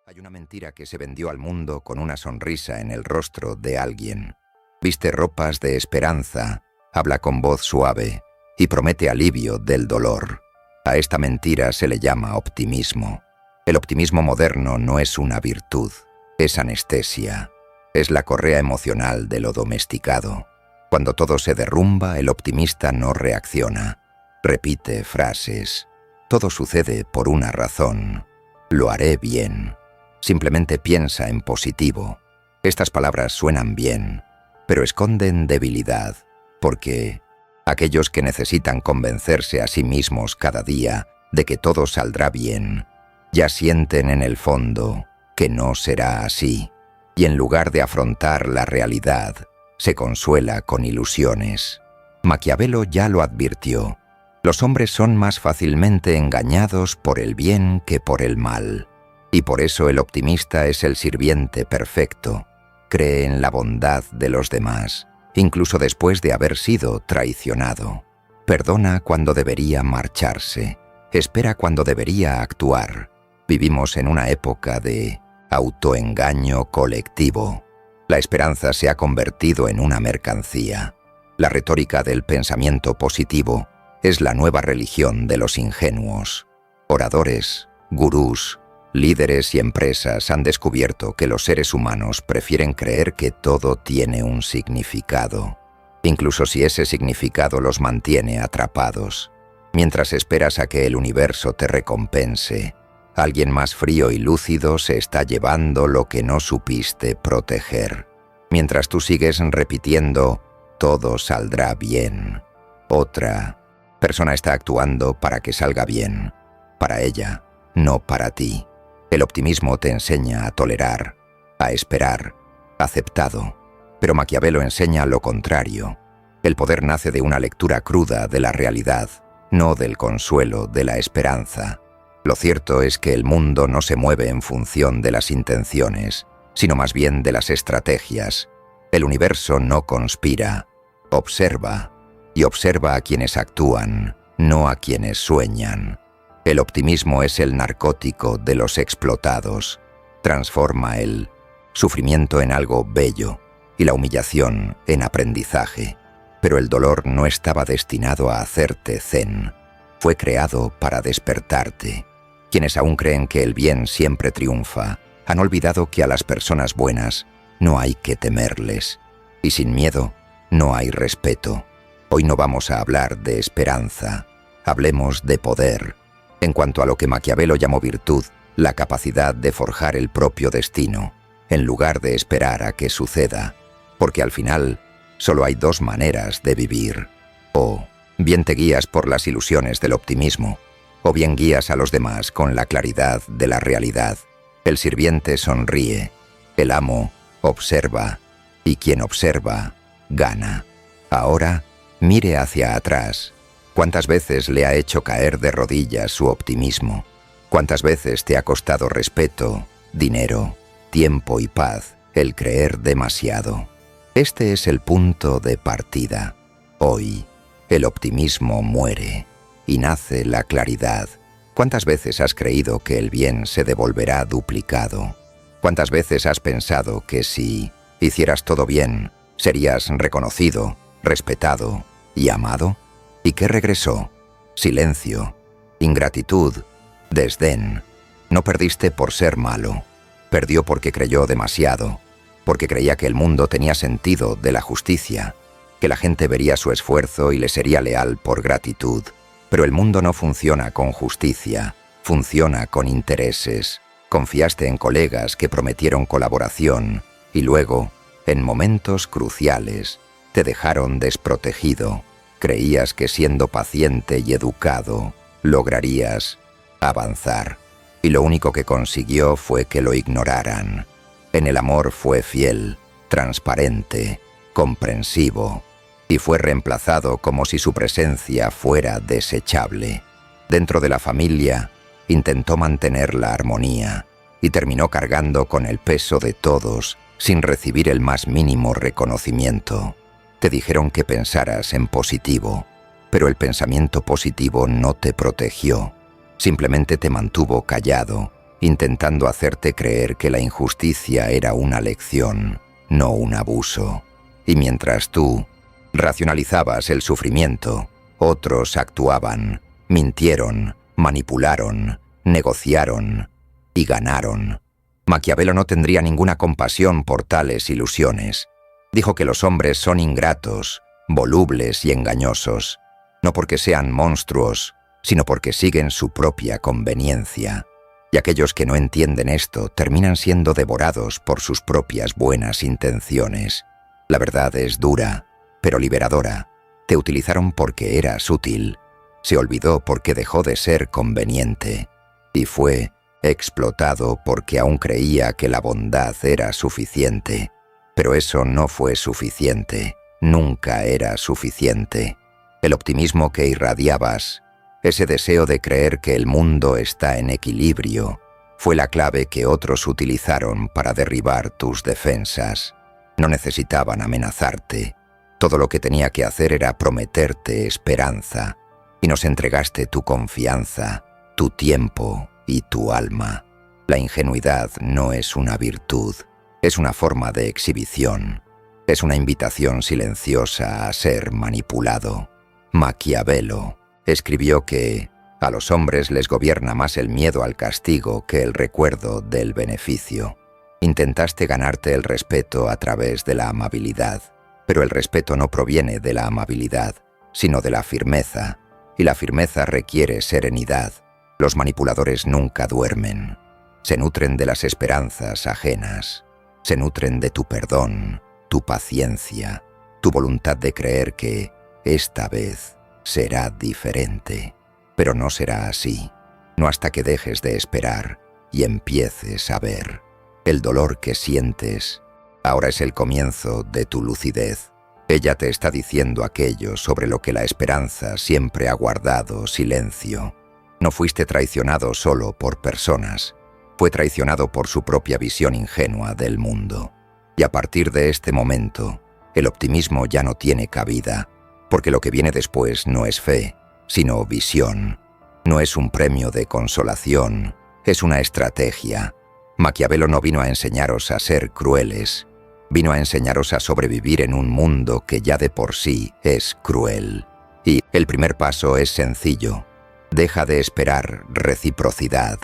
Hay una mentira que se vendió al mundo con una sonrisa en el rostro de alguien. Viste ropas de esperanza, habla con voz suave y promete alivio del dolor. A esta mentira se le llama optimismo. El optimismo moderno no es una virtud, es anestesia. Es la correa emocional de lo domesticado. Cuando todo se derrumba, el optimista no reacciona. Repite frases. Todo sucede por una razón. Lo haré bien. Simplemente piensa en positivo. Estas palabras suenan bien, pero esconden debilidad, porque aquellos que necesitan convencerse a sí mismos cada día de que todo saldrá bien, ya sienten en el fondo que no será así, y en lugar de afrontar la realidad, se consuela con ilusiones. Maquiavelo ya lo advirtió. Los hombres son más fácilmente engañados por el bien que por el mal. Y por eso el optimista es el sirviente perfecto. Cree en la bondad de los demás, incluso después de haber sido traicionado. Perdona cuando debería marcharse. Espera cuando debería actuar. Vivimos en una época de autoengaño colectivo. La esperanza se ha convertido en una mercancía. La retórica del pensamiento positivo es la nueva religión de los ingenuos. Oradores, gurús, líderes y empresas han descubierto que los seres humanos prefieren creer que todo tiene un significado, incluso si ese significado los mantiene atrapados. Mientras esperas a que el universo te recompense, alguien más frío y lúcido se está llevando lo que no supiste proteger. Mientras tú sigues repitiendo, todo saldrá bien, otra persona está actuando para que salga bien, para ella, no para ti. El optimismo te enseña a tolerar, a esperar, aceptado. Pero Maquiavelo enseña lo contrario. El poder nace de una lectura cruda de la realidad, no del consuelo de la esperanza. Lo cierto es que el mundo no se mueve en función de las intenciones, sino más bien de las estrategias. El universo no conspira, observa, y observa a quienes actúan, no a quienes sueñan. El optimismo es el narcótico de los explotados. Transforma el sufrimiento en algo bello y la humillación en aprendizaje. Pero el dolor no estaba destinado a hacerte zen. Fue creado para despertarte. Quienes aún creen que el bien siempre triunfa, han olvidado que a las personas buenas no hay que temerles. Y sin miedo, no hay respeto. Hoy no vamos a hablar de esperanza. Hablemos de poder. En cuanto a lo que Maquiavelo llamó virtud, la capacidad de forjar el propio destino, en lugar de esperar a que suceda, porque al final solo hay dos maneras de vivir. O bien te guías por las ilusiones del optimismo, o bien guías a los demás con la claridad de la realidad. El sirviente sonríe, el amo observa, y quien observa, gana. Ahora, mire hacia atrás. ¿Cuántas veces le ha hecho caer de rodillas su optimismo? ¿Cuántas veces te ha costado respeto, dinero, tiempo y paz el creer demasiado? Este es el punto de partida. Hoy, el optimismo muere y nace la claridad. ¿Cuántas veces has creído que el bien se devolverá duplicado? ¿Cuántas veces has pensado que si hicieras todo bien, serías reconocido, respetado y amado? ¿Y qué regresó? Silencio, ingratitud, desdén. No perdiste por ser malo. Perdió porque creyó demasiado, porque creía que el mundo tenía sentido de la justicia, que la gente vería su esfuerzo y le sería leal por gratitud. Pero el mundo no funciona con justicia, funciona con intereses. Confiaste en colegas que prometieron colaboración y luego, en momentos cruciales, te dejaron desprotegido. Creías que siendo paciente y educado, lograrías avanzar. Y lo único que consiguió fue que lo ignoraran. En el amor fue fiel, transparente, comprensivo, y fue reemplazado como si su presencia fuera desechable. Dentro de la familia, intentó mantener la armonía, y terminó cargando con el peso de todos, sin recibir el más mínimo reconocimiento. Te dijeron que pensaras en positivo, pero el pensamiento positivo no te protegió, simplemente te mantuvo callado intentando hacerte creer que la injusticia era una lección, no un abuso. Y mientras tú racionalizabas el sufrimiento, otros actuaban, mintieron, manipularon, negociaron y ganaron. Maquiavelo no tendría ninguna compasión por tales ilusiones. Dijo que los hombres son ingratos, volubles y engañosos, no porque sean monstruos, sino porque siguen su propia conveniencia. Y aquellos que no entienden esto terminan siendo devorados por sus propias buenas intenciones. La verdad es dura, pero liberadora. Te utilizaron porque eras útil. Se olvidó porque dejó de ser conveniente. Y fue explotado porque aún creía que la bondad era suficiente. Pero eso no fue suficiente. Nunca era suficiente. El optimismo que irradiabas, ese deseo de creer que el mundo está en equilibrio, fue la clave que otros utilizaron para derribar tus defensas. No necesitaban amenazarte. Todo lo que tenía que hacer era prometerte esperanza. Y nos entregaste tu confianza, tu tiempo y tu alma. La ingenuidad no es una virtud, es una forma de exhibición. Es una invitación silenciosa a ser manipulado. Maquiavelo escribió que a los hombres les gobierna más el miedo al castigo que el recuerdo del beneficio. Intentaste ganarte el respeto a través de la amabilidad, pero el respeto no proviene de la amabilidad, sino de la firmeza, y la firmeza requiere serenidad. Los manipuladores nunca duermen. Se nutren de las esperanzas ajenas. Se nutren de tu perdón, tu paciencia, tu voluntad de creer que esta vez será diferente. Pero no será así, no hasta que dejes de esperar y empieces a ver. El dolor que sientes ahora es el comienzo de tu lucidez. Ella te está diciendo aquello sobre lo que la esperanza siempre ha guardado silencio. No fuiste traicionado solo por personas, fue traicionado por su propia visión ingenua del mundo. Y a partir de este momento, el optimismo ya no tiene cabida, porque lo que viene después no es fe, sino visión. No es un premio de consolación, es una estrategia. Maquiavelo no vino a enseñaros a ser crueles, vino a enseñaros a sobrevivir en un mundo que ya de por sí es cruel. Y el primer paso es sencillo. Deja de esperar reciprocidad.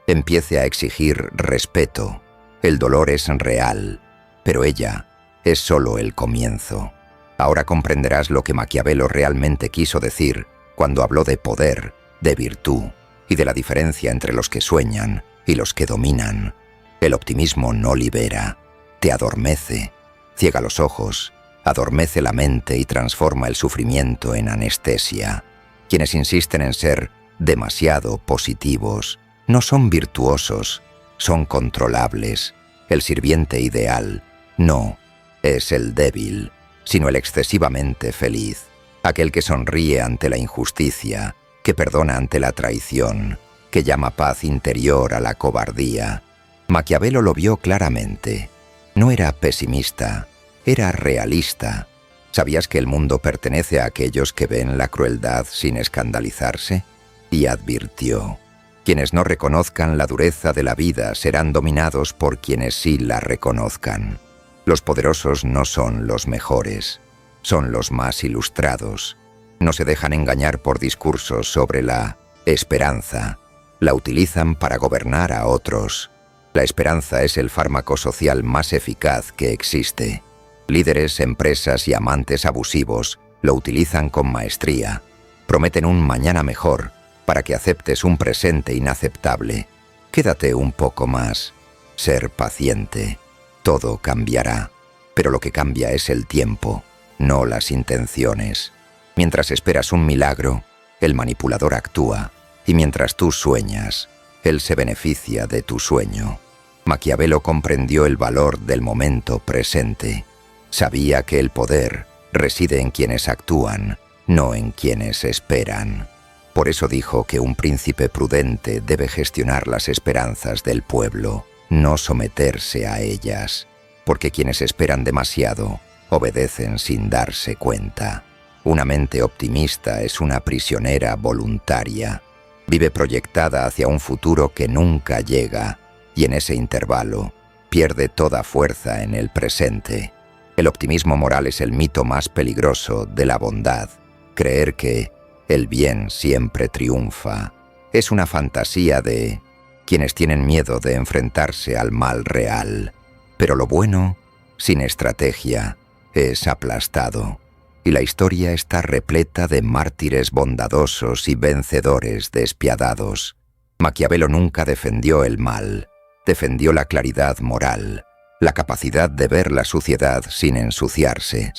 Empiece a exigir respeto. El dolor es real, pero ella es solo el comienzo. Ahora comprenderás lo que Maquiavelo realmente quiso decir cuando habló de poder, de virtud y de la diferencia entre los que sueñan y los que dominan. El optimismo no libera, te adormece, ciega los ojos, adormece la mente y transforma el sufrimiento en anestesia. Quienes insisten en ser demasiado positivos no son virtuosos, son controlables. El sirviente ideal no es el débil, sino el excesivamente feliz, aquel que sonríe ante la injusticia, que perdona ante la traición, que llama paz interior a la cobardía. Maquiavelo lo vio claramente. No era pesimista, era realista. ¿Sabías que el mundo pertenece a aquellos que ven la crueldad sin escandalizarse? Y advirtió: quienes no reconozcan la dureza de la vida serán dominados por quienes sí la reconozcan. Los poderosos no son los mejores, son los más ilustrados. No se dejan engañar por discursos sobre la esperanza. La utilizan para gobernar a otros. La esperanza es el fármaco social más eficaz que existe. Líderes, empresas y amantes abusivos lo utilizan con maestría. Prometen un mañana mejor para que aceptes un presente inaceptable. Quédate un poco más. Ser paciente. Todo cambiará. Pero lo que cambia es el tiempo, no las intenciones. Mientras esperas un milagro, el manipulador actúa. Y mientras tú sueñas, él se beneficia de tu sueño. Maquiavelo comprendió el valor del momento presente. Sabía que el poder reside en quienes actúan, no en quienes esperan. Por eso dijo que un príncipe prudente debe gestionar las esperanzas del pueblo, no someterse a ellas, porque quienes esperan demasiado obedecen sin darse cuenta. Una mente optimista es una prisionera voluntaria. Vive proyectada hacia un futuro que nunca llega, y en ese intervalo pierde toda fuerza en el presente. El optimismo moral es el mito más peligroso de la bondad. Creer que el bien siempre triunfa es una fantasía de quienes tienen miedo de enfrentarse al mal real. Pero lo bueno, sin estrategia, es aplastado. Y la historia está repleta de mártires bondadosos y vencedores despiadados. Maquiavelo nunca defendió el mal, defendió la claridad moral, la capacidad de ver la suciedad sin ensuciarse.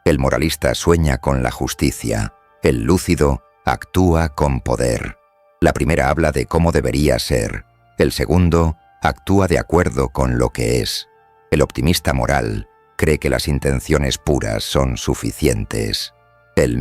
El moralista sueña con la justicia, el lúcido actúa con poder. La primera habla de cómo debería ser, el segundo actúa de acuerdo con lo que es. El optimista moral cree que las intenciones puras son suficientes. El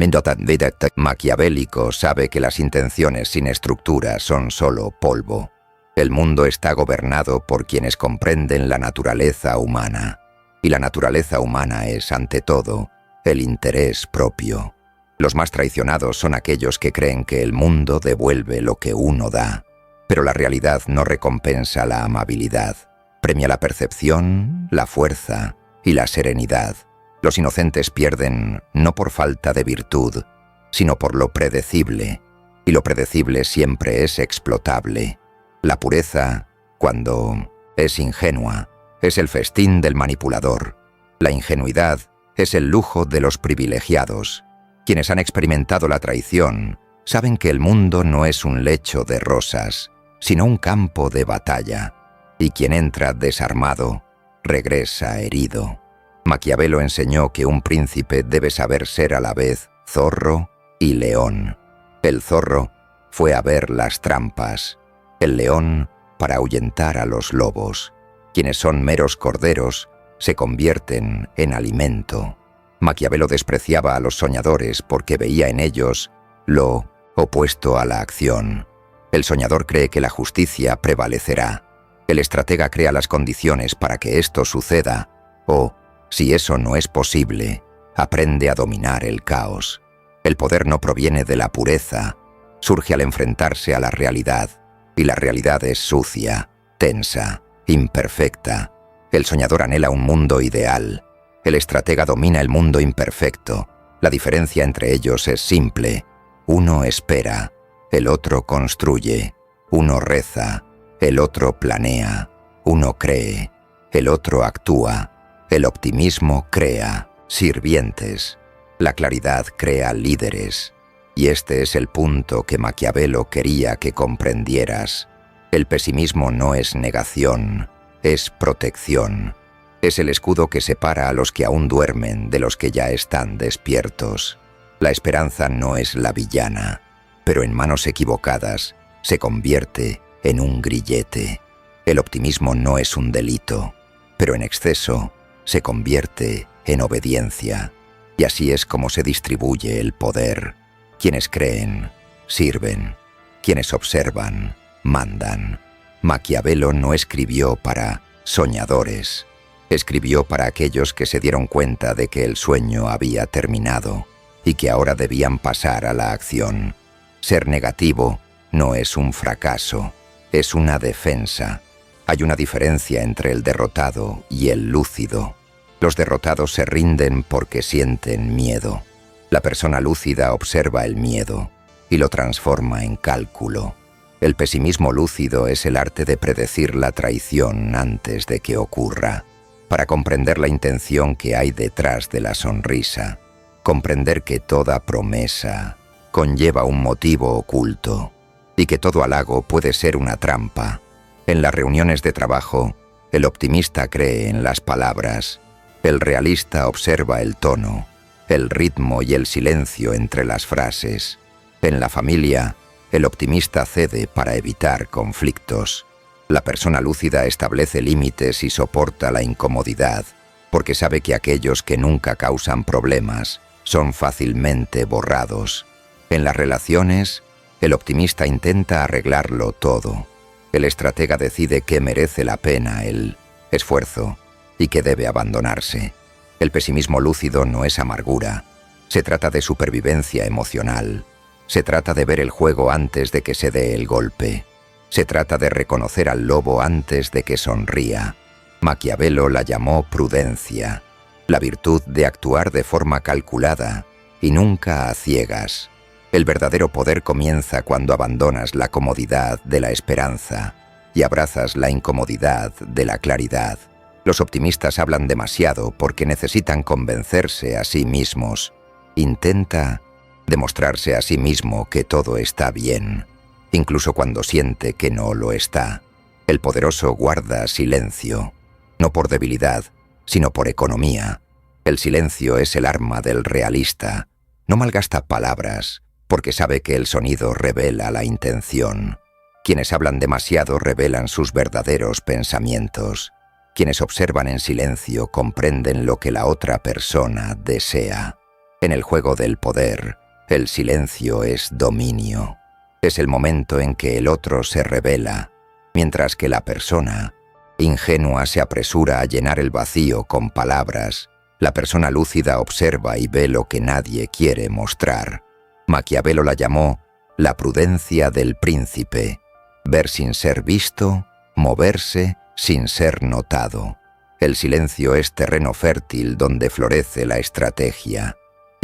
maquiavélico sabe que las intenciones sin estructura son solo polvo. El mundo está gobernado por quienes comprenden la naturaleza humana, y la naturaleza humana es, ante todo, el interés propio. Los más traicionados son aquellos que creen que el mundo devuelve lo que uno da, pero la realidad no recompensa la amabilidad, premia la percepción, la fuerza y la serenidad. Los inocentes pierden no por falta de virtud, sino por lo predecible, y lo predecible siempre es explotable. La pureza, cuando es ingenua, es el festín del manipulador. La ingenuidad es el lujo de los privilegiados. Quienes han experimentado la traición saben que el mundo no es un lecho de rosas, sino un campo de batalla, y quien entra desarmado regresa herido. Maquiavelo enseñó que un príncipe debe saber ser a la vez zorro y león. El zorro fue a ver las trampas, el león para ahuyentar a los lobos. Quienes son meros corderos se convierten en alimento. Maquiavelo despreciaba a los soñadores porque veía en ellos lo opuesto a la acción. El soñador cree que la justicia prevalecerá. El estratega crea las condiciones para que esto suceda, o, si eso no es posible, aprende a dominar el caos. El poder no proviene de la pureza, surge al enfrentarse a la realidad, y la realidad es sucia, tensa, imperfecta. El soñador anhela un mundo ideal. El estratega domina el mundo imperfecto. La diferencia entre ellos es simple. Uno espera, el otro construye. Uno reza, el otro planea. Uno cree, el otro actúa. El optimismo crea sirvientes. La claridad crea líderes. Y este es el punto que Maquiavelo quería que comprendieras. El pesimismo no es negación, es protección. Es el escudo que separa a los que aún duermen de los que ya están despiertos. La esperanza no es la villana, pero en manos equivocadas se convierte en un grillete. El optimismo no es un delito, pero en exceso se convierte en obediencia. Y así es como se distribuye el poder. Quienes creen, sirven. Quienes observan, mandan. Maquiavelo no escribió para soñadores. Escribió para aquellos que se dieron cuenta de que el sueño había terminado y que ahora debían pasar a la acción. Ser negativo no es un fracaso, es una defensa. Hay una diferencia entre el derrotado y el lúcido. Los derrotados se rinden porque sienten miedo. La persona lúcida observa el miedo y lo transforma en cálculo. El pesimismo lúcido es el arte de predecir la traición antes de que ocurra, para comprender la intención que hay detrás de la sonrisa, comprender que toda promesa conlleva un motivo oculto y que todo halago puede ser una trampa. En las reuniones de trabajo, el optimista cree en las palabras, el realista observa el tono, el ritmo y el silencio entre las frases. En la familia, el optimista cede para evitar conflictos. La persona lúcida establece límites y soporta la incomodidad, porque sabe que aquellos que nunca causan problemas son fácilmente borrados. En las relaciones, el optimista intenta arreglarlo todo. El estratega decide qué merece la pena el esfuerzo y qué debe abandonarse. El pesimismo lúcido no es amargura, se trata de supervivencia emocional. Se trata de ver el juego antes de que se dé el golpe. Se trata de reconocer al lobo antes de que sonría. Maquiavelo la llamó prudencia, la virtud de actuar de forma calculada y nunca a ciegas. El verdadero poder comienza cuando abandonas la comodidad de la esperanza y abrazas la incomodidad de la claridad. Los optimistas hablan demasiado porque necesitan convencerse a sí mismos. Intenta demostrarse a sí mismo que todo está bien, incluso cuando siente que no lo está. El poderoso guarda silencio, no por debilidad, sino por economía. El silencio es el arma del realista. No malgasta palabras, porque sabe que el sonido revela la intención. Quienes hablan demasiado revelan sus verdaderos pensamientos. Quienes observan en silencio comprenden lo que la otra persona desea. En el juego del poder, el silencio es dominio. Es el momento en que el otro se revela, mientras que la persona ingenua se apresura a llenar el vacío con palabras. La persona lúcida observa y ve lo que nadie quiere mostrar. Maquiavelo la llamó la prudencia del príncipe. Ver sin ser visto, moverse sin ser notado. El silencio es terreno fértil donde florece la estrategia,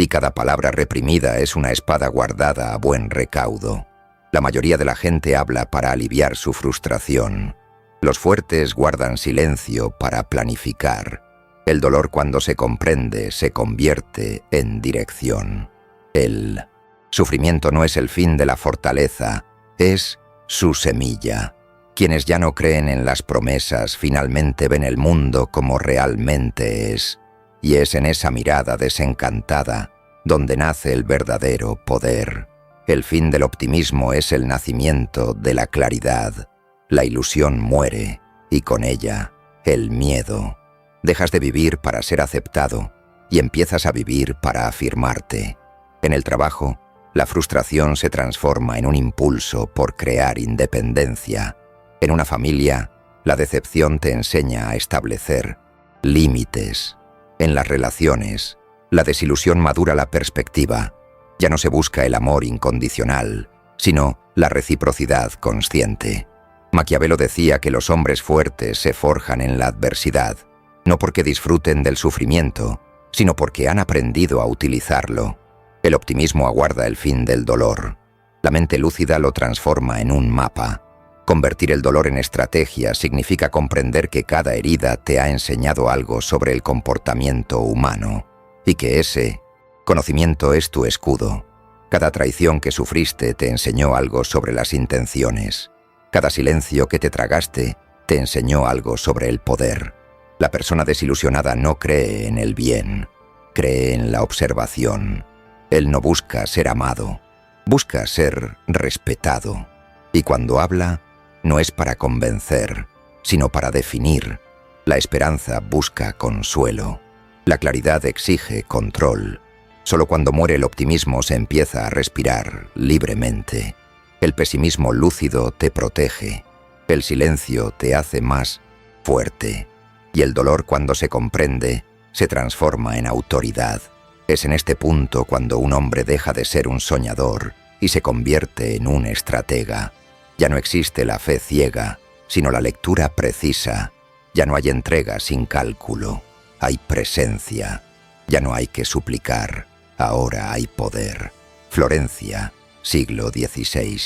y cada palabra reprimida es una espada guardada a buen recaudo. La mayoría de la gente habla para aliviar su frustración. Los fuertes guardan silencio para planificar. El dolor, cuando se comprende, se convierte en dirección. El sufrimiento no es el fin de la fortaleza, es su semilla. Quienes ya no creen en las promesas finalmente ven el mundo como realmente es, y es en esa mirada desencantada donde nace el verdadero poder. El fin del optimismo es el nacimiento de la claridad. La ilusión muere, y con ella, el miedo. Dejas de vivir para ser aceptado, y empiezas a vivir para afirmarte. En el trabajo, la frustración se transforma en un impulso por crear independencia. En una familia, la decepción te enseña a establecer límites. En las relaciones, la desilusión madura la perspectiva. Ya no se busca el amor incondicional, sino la reciprocidad consciente. Maquiavelo decía que los hombres fuertes se forjan en la adversidad, no porque disfruten del sufrimiento, sino porque han aprendido a utilizarlo. El optimismo aguarda el fin del dolor. La mente lúcida lo transforma en un mapa. Convertir el dolor en estrategia significa comprender que cada herida te ha enseñado algo sobre el comportamiento humano, y que ese conocimiento es tu escudo. Cada traición que sufriste te enseñó algo sobre las intenciones. Cada silencio que te tragaste te enseñó algo sobre el poder. La persona desilusionada no cree en el bien, cree en la observación. Él no busca ser amado, busca ser respetado. Y cuando habla, no es para convencer, sino para definir. La esperanza busca consuelo. La claridad exige control. Solo cuando muere el optimismo se empieza a respirar libremente. El pesimismo lúcido te protege. El silencio te hace más fuerte. Y el dolor, cuando se comprende, se transforma en autoridad. Es en este punto cuando un hombre deja de ser un soñador y se convierte en un estratega. Ya no existe la fe ciega, sino la lectura precisa. Ya no hay entrega sin cálculo, hay presencia. Ya no hay que suplicar, ahora hay poder. Florencia, siglo XVI.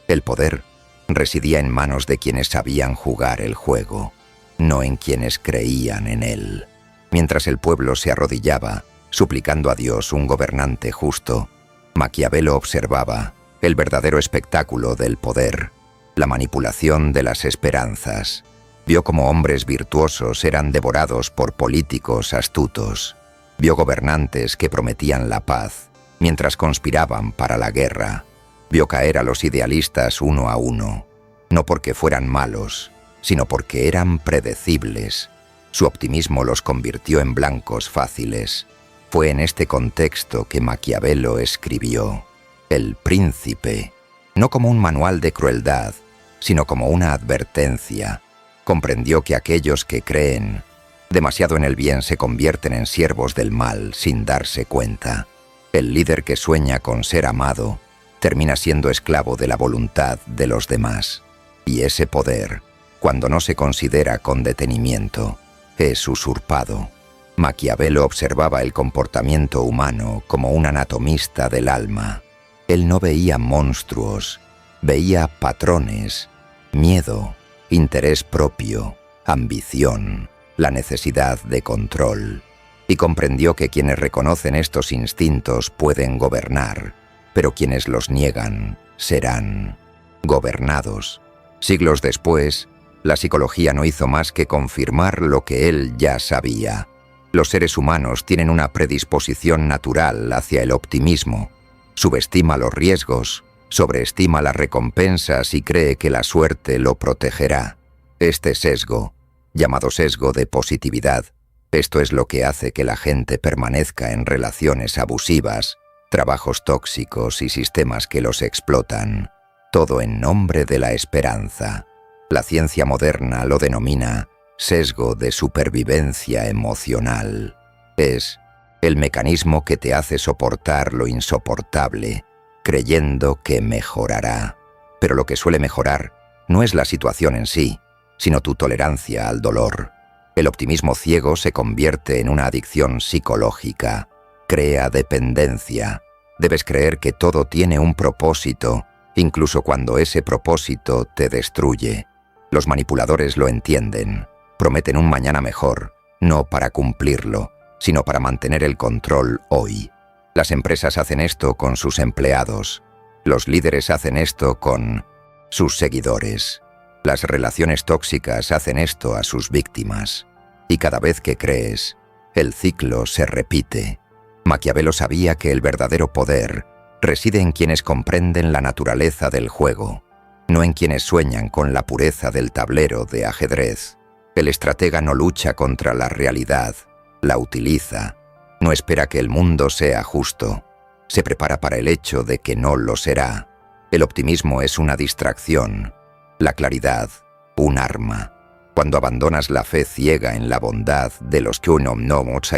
El poder residía en manos de quienes sabían jugar el juego, no en quienes creían en él. Mientras el pueblo se arrodillaba, suplicando a Dios un gobernante justo, Maquiavelo observaba el verdadero espectáculo del poder, la manipulación de las esperanzas. Vio cómo hombres virtuosos eran devorados por políticos astutos. Vio gobernantes que prometían la paz, mientras conspiraban para la guerra. Vio caer a los idealistas uno a uno, no porque fueran malos, sino porque eran predecibles. Su optimismo los convirtió en blancos fáciles. Fue en este contexto que Maquiavelo escribió El Príncipe, no como un manual de crueldad, sino como una advertencia. Comprendió que aquellos que creen demasiado en el bien se convierten en siervos del mal sin darse cuenta. El líder que sueña con ser amado termina siendo esclavo de la voluntad de los demás. Y ese poder, cuando no se considera con detenimiento, es usurpado. Maquiavelo observaba el comportamiento humano como un anatomista del alma. Él no veía monstruos, veía patrones, miedo, interés propio, ambición, la necesidad de control. Y comprendió que quienes reconocen estos instintos pueden gobernar, pero quienes los niegan serán gobernados. Siglos después, la psicología no hizo más que confirmar lo que él ya sabía. Los seres humanos tienen una predisposición natural hacia el optimismo. Subestima los riesgos, sobreestima las recompensas y cree que la suerte lo protegerá. Este sesgo, llamado sesgo de positividad, esto es lo que hace que la gente permanezca en relaciones abusivas, trabajos tóxicos y sistemas que los explotan. Todo en nombre de la esperanza. La ciencia moderna lo denomina sesgo de supervivencia emocional. Es el mecanismo que te hace soportar lo insoportable, creyendo que mejorará. Pero lo que suele mejorar no es la situación en sí, sino tu tolerancia al dolor. El optimismo ciego se convierte en una adicción psicológica. Crea dependencia. Debes creer que todo tiene un propósito, incluso cuando ese propósito te destruye. Los manipuladores lo entienden. Prometen un mañana mejor, no para cumplirlo, sino para mantener el control hoy. Las empresas hacen esto con sus empleados. Los líderes hacen esto con sus seguidores. Las relaciones tóxicas hacen esto a sus víctimas. Y cada vez que crees, el ciclo se repite. Maquiavelo sabía que el verdadero poder reside en quienes comprenden la naturaleza del juego, no en quienes sueñan con la pureza del tablero de ajedrez. El estratega no lucha contra la realidad, la utiliza. No espera que el mundo sea justo. Se prepara para el hecho de que no lo será. El optimismo es una distracción. La claridad, un arma. Cuando abandonas la fe ciega en la bondad de los que uno no mocha,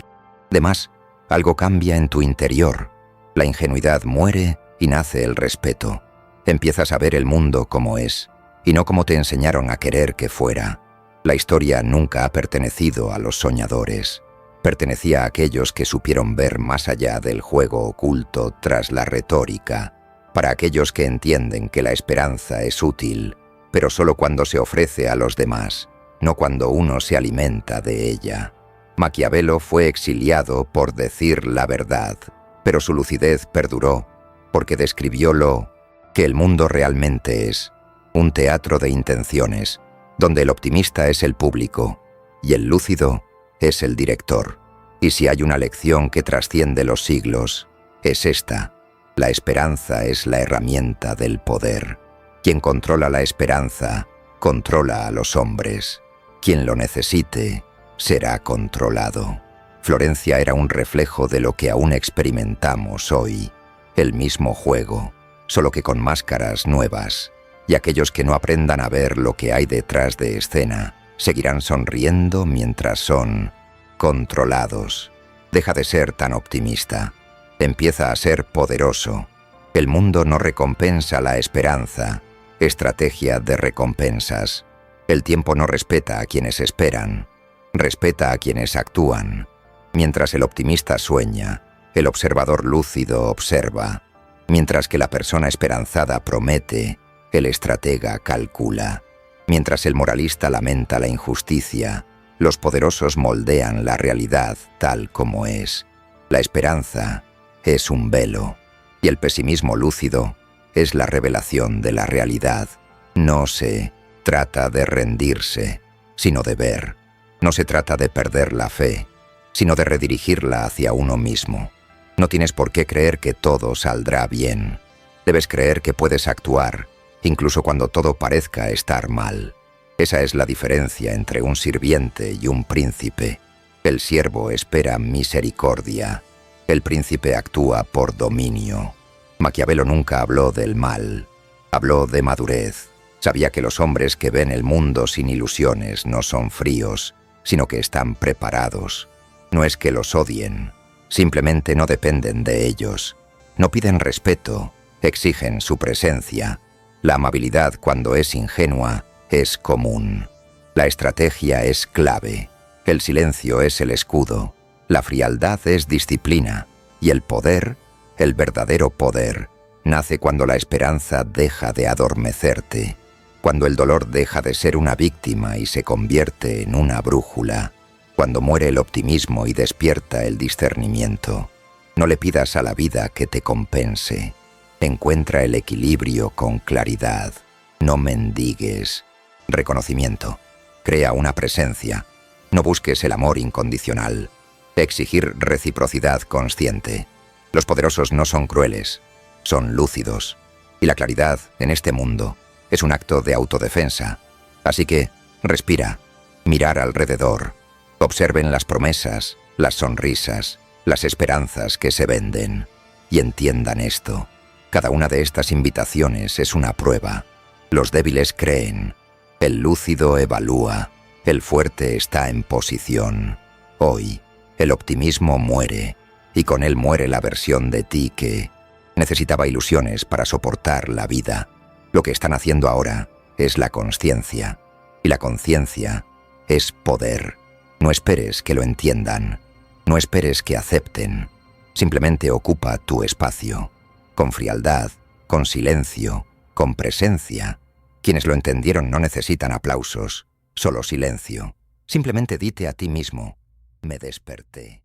además, algo cambia en tu interior. La ingenuidad muere y nace el respeto. Empiezas a ver el mundo como es, y no como te enseñaron a querer que fuera. La historia nunca ha pertenecido a los soñadores. Pertenecía a aquellos que supieron ver más allá del juego oculto tras la retórica. Para aquellos que entienden que la esperanza es útil, pero solo cuando se ofrece a los demás, no cuando uno se alimenta de ella. Maquiavelo fue exiliado por decir la verdad, pero su lucidez perduró, porque describió lo que el mundo realmente es, un teatro de intenciones, donde el optimista es el público y el lúcido es el director. Y si hay una lección que trasciende los siglos, es esta: la esperanza es la herramienta del poder. Quien controla la esperanza, controla a los hombres. Quien lo necesite, será controlado. Florencia era un reflejo de lo que aún experimentamos hoy. El mismo juego, solo que con máscaras nuevas. Y aquellos que no aprendan a ver lo que hay detrás de escena, seguirán sonriendo mientras son controlados. Deja de ser tan optimista. Empieza a ser poderoso. El mundo no recompensa la esperanza. Estrategia de recompensas. El tiempo no respeta a quienes esperan. Respeta a quienes actúan. Mientras el optimista sueña, el observador lúcido observa. Mientras que la persona esperanzada promete, el estratega calcula. Mientras el moralista lamenta la injusticia, los poderosos moldean la realidad tal como es. La esperanza es un velo, y el pesimismo lúcido es la revelación de la realidad. No se trata de rendirse, sino de ver. No se trata de perder la fe, sino de redirigirla hacia uno mismo. No tienes por qué creer que todo saldrá bien. Debes creer que puedes actuar, incluso cuando todo parezca estar mal. Esa es la diferencia entre un sirviente y un príncipe. El siervo espera misericordia. El príncipe actúa por dominio. Maquiavelo nunca habló del mal. Habló de madurez. Sabía que los hombres que ven el mundo sin ilusiones no son fríos, sino que están preparados. No es que los odien, simplemente no dependen de ellos. No piden respeto, exigen su presencia. La amabilidad, cuando es ingenua, es común. La estrategia es clave. El silencio es el escudo. La frialdad es disciplina. Y el poder, el verdadero poder, nace cuando la esperanza deja de adormecerte, cuando el dolor deja de ser una víctima y se convierte en una brújula, cuando muere el optimismo y despierta el discernimiento. No le pidas a la vida que te compense. Encuentra el equilibrio con claridad. No mendigues. Reconocimiento. Crea una presencia. No busques el amor incondicional. Exigir reciprocidad consciente. Los poderosos no son crueles, son lúcidos. Y la claridad, en este mundo, es un acto de autodefensa. Así que, respira, mirar alrededor. Observen las promesas, las sonrisas, las esperanzas que se venden. Y entiendan esto. Cada una de estas invitaciones es una prueba. Los débiles creen. El lúcido evalúa. El fuerte está en posición. Hoy, el optimismo muere, y con él muere la versión de ti que necesitaba ilusiones para soportar la vida. Lo que están haciendo ahora es la consciencia, y la conciencia es poder. No esperes que lo entiendan, no esperes que acepten. Simplemente ocupa tu espacio, con frialdad, con silencio, con presencia. Quienes lo entendieron no necesitan aplausos, solo silencio. Simplemente dite a ti mismo: me desperté.